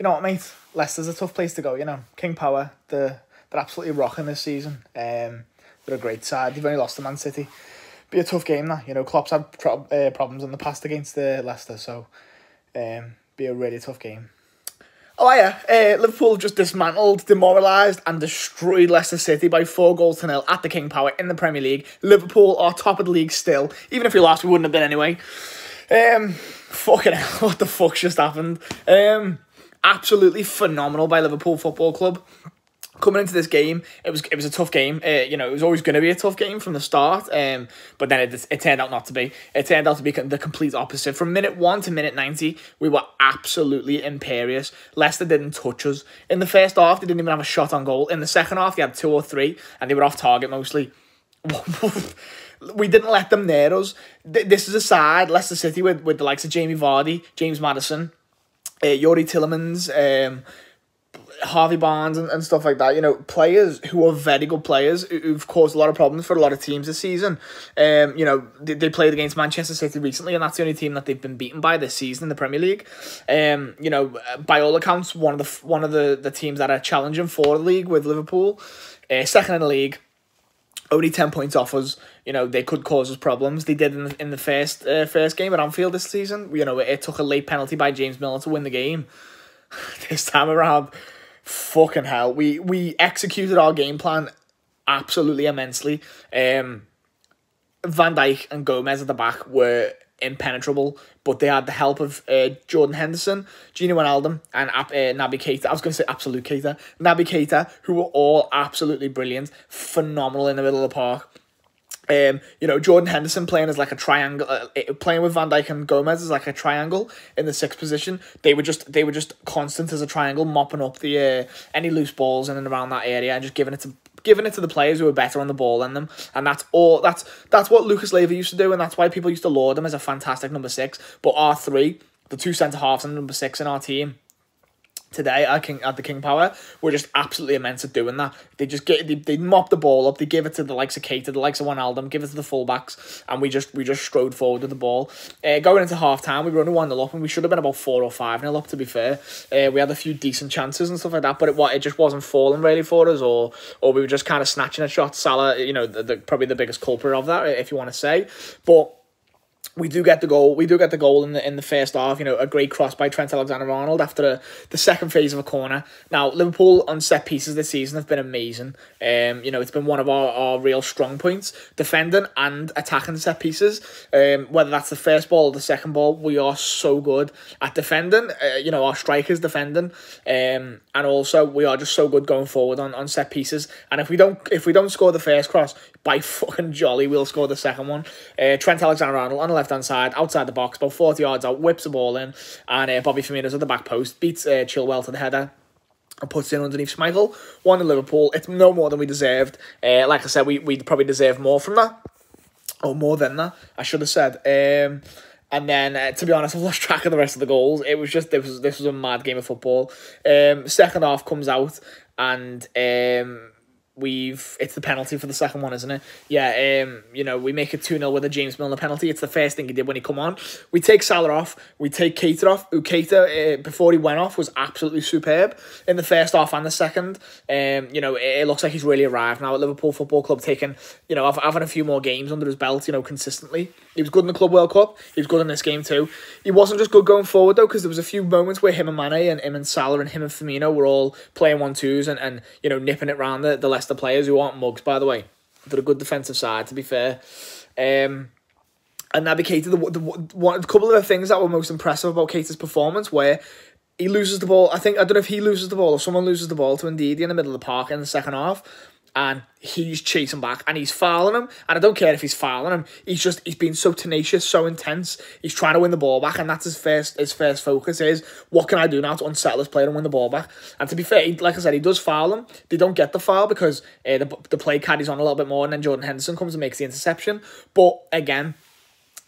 You know what, mate? Leicester's a tough place to go, you know. King Power, they're absolutely rocking this season. They're a great side. They've only lost to Man City. Be a tough game, that. You know, Klopp's had problems in the past against Leicester, so be a really tough game. Oh, yeah. Liverpool just dismantled, demoralised and destroyed Leicester City by 4-0 at the King Power in the Premier League. Liverpool are top of the league still. Even if we lost, we wouldn't have been anyway. Fucking hell, what the fuck's just happened? Absolutely phenomenal by Liverpool Football Club. Coming into this game, it was a tough game. You know, it was always going to be a tough game from the start. But then it turned out not to be. It turned out to be the complete opposite. From minute 1 to minute 90, we were absolutely imperious. Leicester didn't touch us. In the first half, they didn't even have a shot on goal. In the second half, they had 2 or 3, and they were off target mostly. We didn't let them near us. This is a side, Leicester City, with the likes of Jamie Vardy, James Maddison, Yuri Tillemans, Harvey Barnes and stuff like that. You know, players who are very good players who've caused a lot of problems for a lot of teams this season. You know, they played against Manchester City recently, and that's the only team that they've been beaten by this season in the Premier League. You know, by all accounts, one of the teams that are challenging for the league with Liverpool, second in the league. Only 10 points off us. You know, they could cause us problems. They did in the first game at Anfield this season. You know, it took a late penalty by James Milner to win the game. This time around, fucking hell. We executed our game plan absolutely immensely. Van Dijk and Gomez at the back were impenetrable, but they had the help of Jordan Henderson, Gino Wijnaldum, and Naby Keita. I was going to say Absolute Keita. Naby Keita, who were all absolutely brilliant, phenomenal in the middle of the park. You know, Jordan Henderson playing as like a triangle, playing with Van Dijk and Gomez as like a triangle in the 6th position. They were just constant as a triangle, mopping up the any loose balls in and around that area and just giving it to the players who were better on the ball than them. And that's what Lucas Leiva used to do, and that's why people used to laud him as a fantastic number 6. But our 3, the 2 centre-halves and number 6 in our team today at the King Power, were just absolutely immense at doing that. They mop the ball up, they give it to the likes of Keita, the likes of Wijnaldum, give it to the fullbacks, and we just strode forward with the ball. Going into half time, we were only 1-0 up, and we should have been about 4 or 5-0 up, to be fair. We had a few decent chances and stuff like that, but it just wasn't falling really for us, or we were just kind of snatching at shots. Salah, you know, probably the biggest culprit of that, if you want to say. But we do get the goal. We do get the goal in the first half. You know, a great cross by Trent Alexander-Arnold after the second phase of a corner. Now, Liverpool on set pieces this season have been amazing. You know, it's been one of our real strong points, defending and attacking set pieces. Whether that's the first ball or the second ball, we are so good at defending. You know, our strikers defending, and also we are just so good going forward on set pieces. And if we don't score the first cross, by fucking jolly, we'll score the second one. Trent Alexander-Arnold on the left-hand side, outside the box, about 40 yards out, whips the ball in, and Bobby Firmino's at the back post, beats Chilwell to the header, and puts it in underneath Schmeichel. 1-0 Liverpool. It's no more than we deserved. Like I said, we probably deserve more from that. Or more than that, I should have said. And then, to be honest, I've lost track of the rest of the goals. It was just, this was a mad game of football. Second half comes out, and it's the penalty for the second one, isn't it? Yeah, you know, we make it 2-0 with a James Milner penalty. It's the first thing he did when he come on. We take Salah off. We take Keita off. Keita, before he went off, was absolutely superb in the first half and the second. You know, it looks like he's really arrived now at Liverpool Football Club, taking, you know, having a few more games under his belt, you know, consistently. He was good in the Club World Cup. He was good in this game too. He wasn't just good going forward, though, because there was a few moments where him and Mane and him and Salah and him and Firmino were all playing 1-2s and you know, nipping it round the Leicester players, who aren't mugs, by the way. They're a good defensive side, to be fair. And Naby Keita, a couple of the things that were most impressive about Keita's performance were he loses the ball. I don't know if he loses the ball or someone loses the ball to Ndidi in the middle of the park in the second half, and he's chasing back and he's fouling him. And I don't care if he's fouling him. He's been so tenacious, so intense. He's trying to win the ball back, and that's his first focus is, what can I do now to unsettle this player and win the ball back? And to be fair, like I said, he does foul him. They don't get the foul because the play carries on a little bit more, and then Jordan Henderson comes and makes the interception. But again,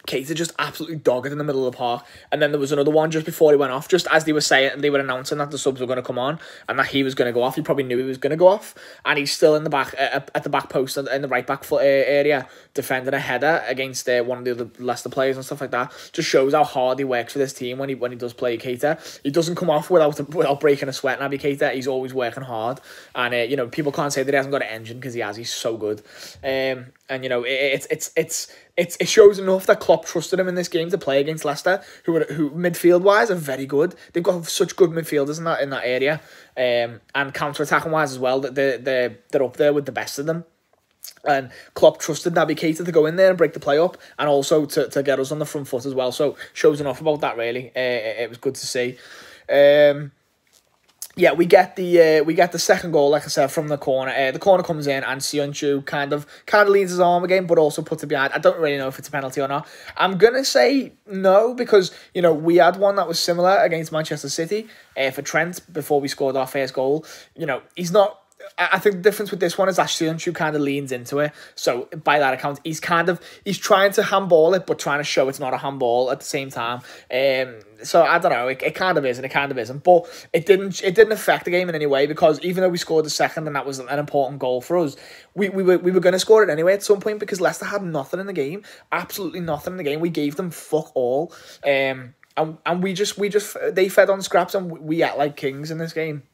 Keita just absolutely dogged in the middle of the park. And then there was another one just before he went off, just as they were saying, and they were announcing that the subs were going to come on and that he was going to go off. He probably knew he was going to go off, and he's still in the back at the back post in the right back foot area defending a header against one of the other Leicester players and stuff like that. Just shows how hard he works for this team when he does play Keita. He doesn't come off without breaking a sweat. Naby Keita, he's always working hard, and you know, people can't say that he hasn't got an engine, because he has. He's so good, and you know, it shows enough that Klopp trusted him in this game to play against Leicester, who midfield wise are very good. They've got such good midfielders in that area, and counter attacking wise as well. That they're up there with the best of them. And Klopp trusted Naby Keita to go in there and break the play up, and also to get us on the front foot as well. So shows enough about that, really. It was good to see. Yeah, we get the second goal, like I said, from the corner. The corner comes in, and Sionchu kind of leans his arm again, but also puts it behind. I don't really know if it's a penalty or not. I'm gonna say no, because you know, we had one that was similar against Manchester City for Trent before we scored our first goal. You know, he's not. I think the difference with this one is that Sionchu kind of leans into it. So by that account, he's trying to handball it, but trying to show it's not a handball at the same time. So I don't know. It kind of is and it kind of isn't. But it didn't affect the game in any way, because even though we scored the second and that was an important goal for us, we were going to score it anyway at some point, because Leicester had nothing in the game, absolutely nothing in the game. We gave them fuck all. And they fed on scraps, and we act like kings in this game.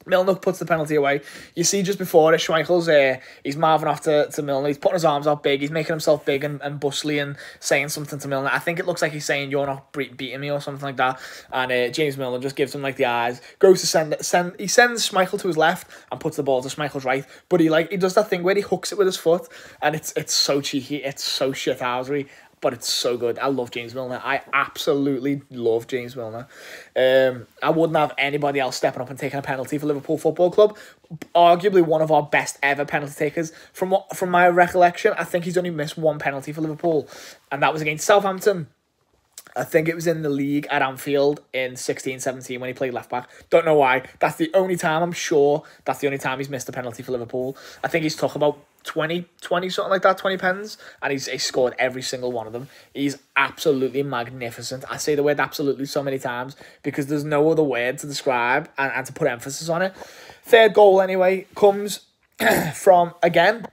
Milner puts the penalty away. You see just before it, Schmeichel's he's marving off to Milner. He's putting his arms out big. He's making himself big and bustly and saying something to Milner. I think it looks like he's saying, "You're not beating me," or something like that. And James Milner just gives him like the eyes. Goes to he sends Schmeichel to his left and puts the ball to Schmeichel's right. But he does that thing where he hooks it with his foot, and it's so cheeky. It's so shithousery. But it's so good. I love James Milner. I absolutely love James Milner. I wouldn't have anybody else stepping up and taking a penalty for Liverpool Football Club. Arguably one of our best ever penalty takers. From my recollection, I think he's only missed one penalty for Liverpool, and that was against Southampton. I think it was in the league at Anfield in 16-17 when he played left back. Don't know why. That's the only time, I'm sure, that's the only time he's missed a penalty for Liverpool. I think he's took about 20 something like that, 20 pens, and he's scored every single one of them. He's absolutely magnificent. I say the word absolutely so many times because there's no other word to describe and to put emphasis on it. Third goal, anyway, comes from, again,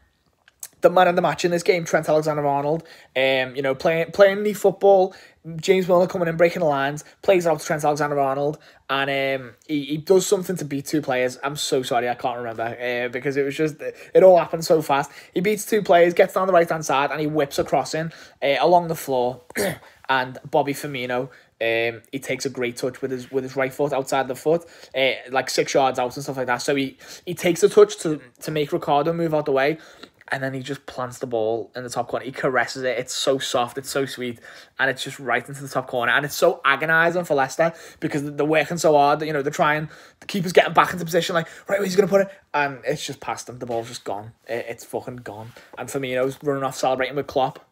the man of the match in this game, Trent Alexander-Arnold. You know, playing the football. James Milner coming in, breaking the lines, plays it out to Trent Alexander-Arnold, and he does something to beat two players. I'm so sorry, I can't remember, because it was just, it all happened so fast. He beats two players, gets down the right-hand side, and he whips a crossing along the floor, and Bobby Firmino, he takes a great touch with his right foot outside the foot, like 6 yards out and stuff like that. So he takes a touch to make Ricardo move out the way, and then he just plants the ball in the top corner. He caresses it. It's so soft. It's so sweet. And it's just right into the top corner. And it's so agonising for Leicester because they're working so hard. You know, they're trying. The keeper's getting back into position. Like, right, where's he going to put it? And it's just past him. The ball's just gone. It's fucking gone. And Firmino's running off celebrating with Klopp.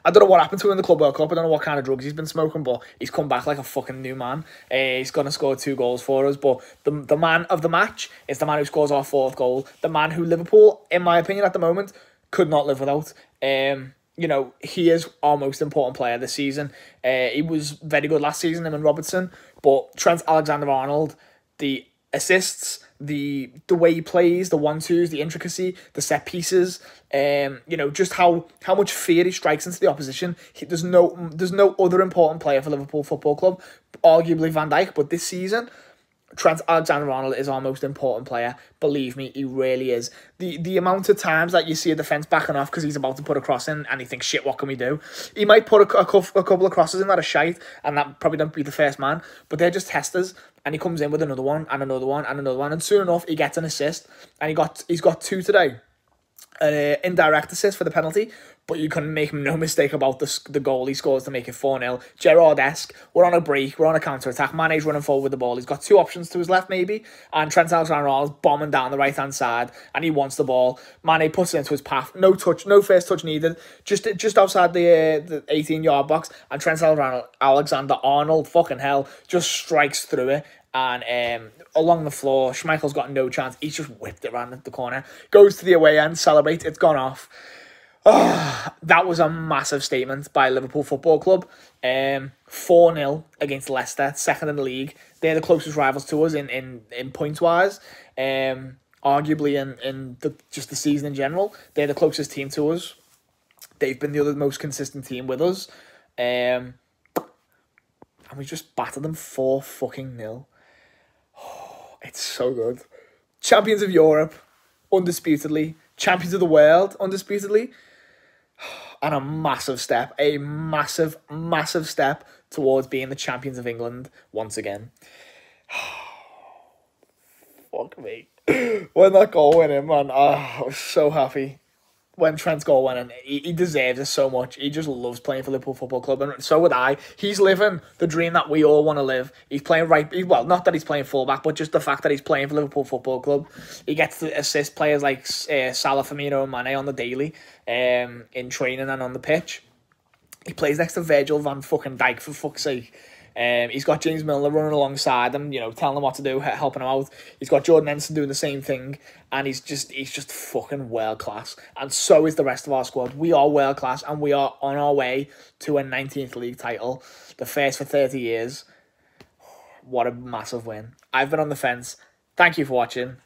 I don't know what happened to him in the Club World Cup. I don't know what kind of drugs he's been smoking, but he's come back like a fucking new man. He's going to score 2 goals for us, but the man of the match is the man who scores our 4th goal. The man who Liverpool, in my opinion at the moment, could not live without. You know, he is our most important player this season. He was very good last season, him and Robertson, but Trent Alexander-Arnold, the assists, the way he plays, the 1-2s, the intricacy, the set pieces, you know, just how much fear he strikes into the opposition. There's no other important player for Liverpool Football Club, arguably Van Dijk, but this season, Trent Alexander-Arnold is our most important player. Believe me, he really is. The amount of times that you see a defence backing off because he's about to put a cross in and he thinks, shit, what can we do? He might put a couple of crosses in that are shite, and that probably don't be the first man, but they're just testers, and he comes in with another one, and another one, and another one, and soon enough, he gets an assist, and he's got 2 today. Indirect assist for the penalty, but you can make no mistake about the goal he scores to make it 4-0. Gerrard-esque. We're on a break. We're on a counter-attack. Mane's running forward with the ball. He's got 2 options to his left, maybe, and Trent Alexander-Arnold's bombing down the right-hand side, and he wants the ball. Mane puts it into his path. No touch, no first touch needed. Just outside the 18-yard box, and Trent Alexander-Arnold, fucking hell, just strikes through it. And along the floor, Schmeichel's got no chance. He's just whipped it around the corner. Goes to the away end, celebrates. It's gone off. That was a massive statement by Liverpool Football Club. 4-0 against Leicester, second in the league. They're the closest rivals to us in points-wise. Arguably in just the season in general. They're the closest team to us. They've been the other most consistent team with us. And we just battered them 4-0. It's so good. Champions of Europe, undisputedly. Champions of the world, undisputedly. And a massive step towards being the champions of England once again. Fuck me. When that goal went in, man, I was so happy. When Trent's goal went in, he deserves it so much. He just loves playing for Liverpool Football Club, and so would I. He's living the dream that we all want to live. He's playing well, not that he's playing fullback, but just the fact that he's playing for Liverpool Football Club. He gets to assist players like Salah, Firmino and Mane on the daily, in training and on the pitch. He plays next to Virgil van fucking Dijk, for fuck's sake. He's got James Milner running alongside him, telling him what to do, helping him out. He's got Jordan Henderson doing the same thing, and he's just fucking world class. And so is the rest of our squad. We are world class, and we are on our way to a 19th league title, the first for 30 years. What a massive win! I've been on the fence. Thank you for watching.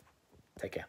Take care.